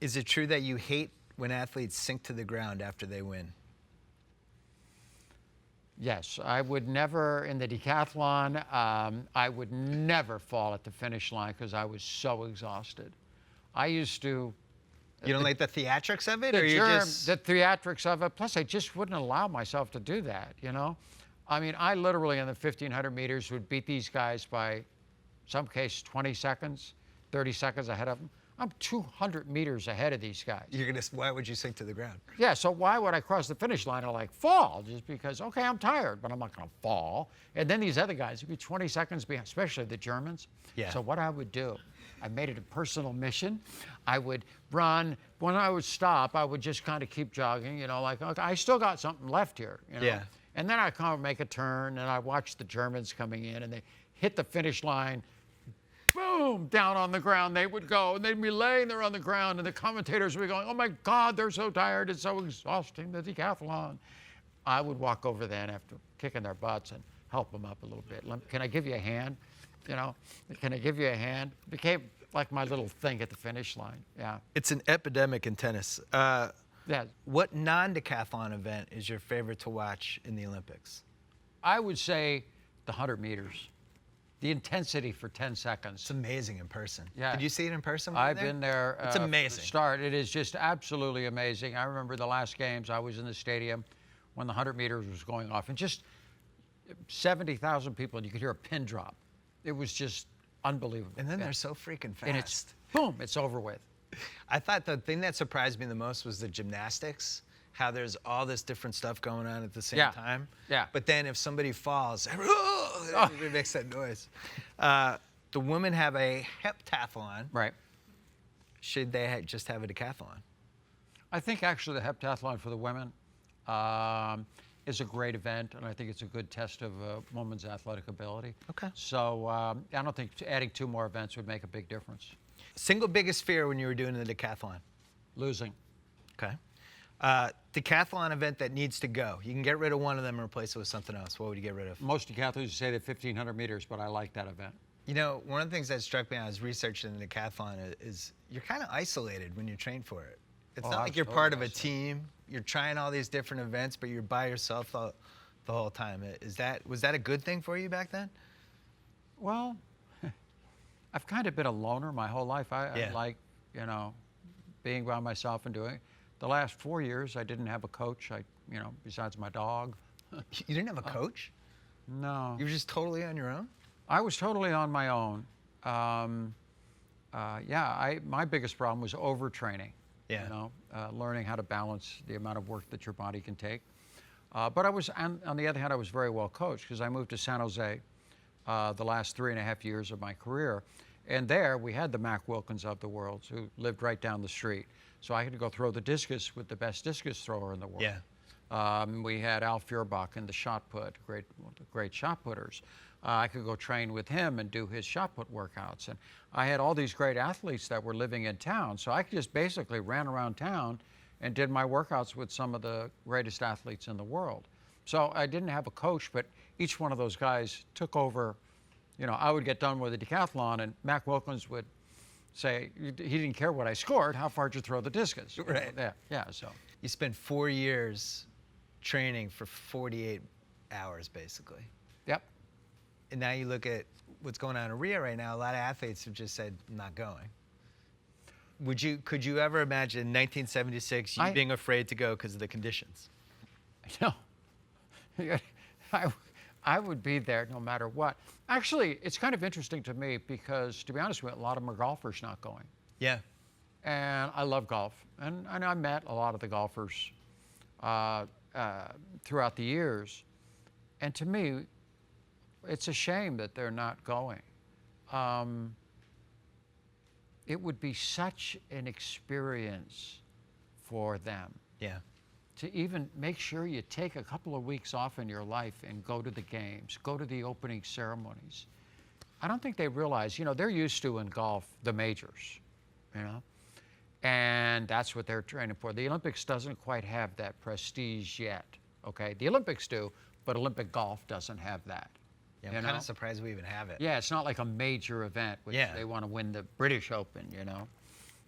Is it true that you hate when athletes sink to the ground after they win? Yes, I would never, in the decathlon, I would never fall at the finish line because I was so exhausted. I used to... You don't like the theatrics of it, the or you just... The theatrics of it. Plus, I just wouldn't allow myself to do that, you know? I mean, I literally, in the 1,500 meters, would beat these guys by, some case, 20 seconds, 30 seconds ahead of them. I'm 200 meters ahead of these guys. Why would you sink to the ground? Yeah, so why would I cross the finish line and like fall? Just because, okay, I'm tired, but I'm not gonna fall. And then these other guys would be 20 seconds behind, especially the Germans. Yeah. So what I would do, I made it a personal mission. I would run, when I would stop, I would just kind of keep jogging, you know, like, okay, I still got something left here, you know? Yeah. And then I kind of make a turn and I watch the Germans coming in and they hit the finish line, boom, down on the ground they would go, and they'd be laying there on the ground, and the commentators would be going, oh my God, they're so tired, it's so exhausting, the decathlon. I would walk over then after kicking their butts and help them up a little bit. Can I give you a hand? You know, can I give you a hand? It became like my little thing at the finish line, yeah. It's an epidemic in tennis. Yeah. What non-decathlon event is your favorite to watch in the Olympics? I would say the 100 meters. The intensity for 10 seconds. It's amazing in person. Yeah. Did you see it in person? I've been there. It's amazing. From the start. It is just absolutely amazing. I remember the last games, I was in the stadium when the 100 meters was going off, and just 70,000 people, and you could hear a pin drop. It was just unbelievable. And then they're so freaking fast. And it's, boom, it's over with. I thought the thing that surprised me the most was the gymnastics. How there's all this different stuff going on at the same time. Yeah. But then if somebody falls, it makes that noise. The women have a heptathlon. Right. Should they just have a decathlon? I think actually the heptathlon for the women is a great event, and I think it's a good test of a woman's athletic ability. Okay. So I don't think adding 2 more events would make a big difference. Single biggest fear when you were doing the decathlon? Losing. Okay. Decathlon event that needs to go. You can get rid of one of them and replace it with something else. What would you get rid of? Most decathletes say they're 1,500 meters, but I like that event. You know, one of the things that struck me when I was researching the decathlon is you're kind of isolated when you train for it. It's not like you're part of a team. You're trying all these different events, but you're by yourself the whole time. Was that a good thing for you back then? Well, I've kind of been a loner my whole life. I like, you know, being by myself and doing it. The last 4 years, I didn't have a coach, you know, besides my dog. You didn't have a coach? No. You were just totally on your own? I was totally on my own. My biggest problem was overtraining. Yeah. You know, learning how to balance the amount of work that your body can take. But I was, on the other hand, I was very well coached because I moved to San Jose the last 3.5 years of my career. And there we had the Mac Wilkins of the world who lived right down the street. So I could go throw the discus with the best discus thrower in the world. Yeah. We had Al Feuerbach in the shot put, great shot putters. I could go train with him and do his shot put workouts. And I had all these great athletes that were living in town. So I just basically ran around town and did my workouts with some of the greatest athletes in the world. So I didn't have a coach, but each one of those guys took over. You know, I would get done with the decathlon and Mac Wilkins would say, he didn't care what I scored, how far did you throw the discus? Right. Yeah, so. You spent 4 years training for 48 hours, basically. Yep. And now you look at what's going on in Rio right now, a lot of athletes have just said, I'm not going. Could you ever imagine in 1976 you being afraid to go because of the conditions? No. I would be there no matter what. Actually, it's kind of interesting to me because, to be honest with you, a lot of them are golfers not going. Yeah. And I love golf. And I met a lot of the golfers throughout the years. And to me, it's a shame that they're not going. It would be such an experience for them. Yeah. To even make sure you take a couple of weeks off in your life and go to the games, go to the opening ceremonies. I don't think they realize, you know, they're used to in golf the majors, you know, and that's what they're training for. The Olympics doesn't quite have that prestige yet, okay? The Olympics do, but Olympic golf doesn't have that. Yeah, I'm kind of surprised we even have it. Yeah, it's not like a major event, which they want to win the British Open, you know.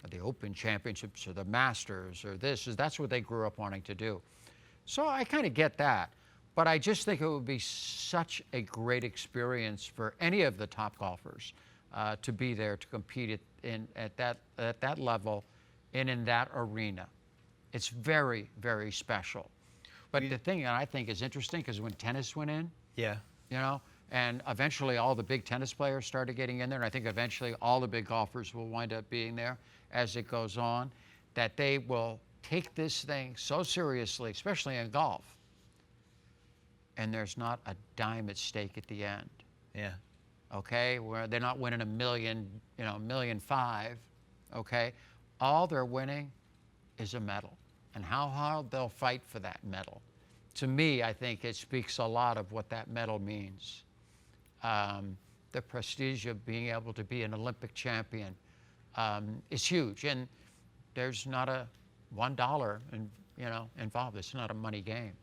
the Open Championships or the Masters or this. That's what they grew up wanting to do. So I kind of get that. But I just think it would be such a great experience for any of the top golfers to be there to compete at that level and in that arena. It's very, very special. But the thing that I think is interesting, because when tennis went in, yeah, you know, and eventually all the big tennis players started getting in there, and I think eventually all the big golfers will wind up being there as it goes on, that they will take this thing so seriously, especially in golf, and there's not a dime at stake at the end. Yeah. Okay, where they're not winning $1 million, $1.5 million, okay? All they're winning is a medal, and how hard they'll fight for that medal. To me, I think it speaks a lot of what that medal means. The prestige of being able to be an Olympic champion is huge, and there's not a $1 involved. It's not a money game.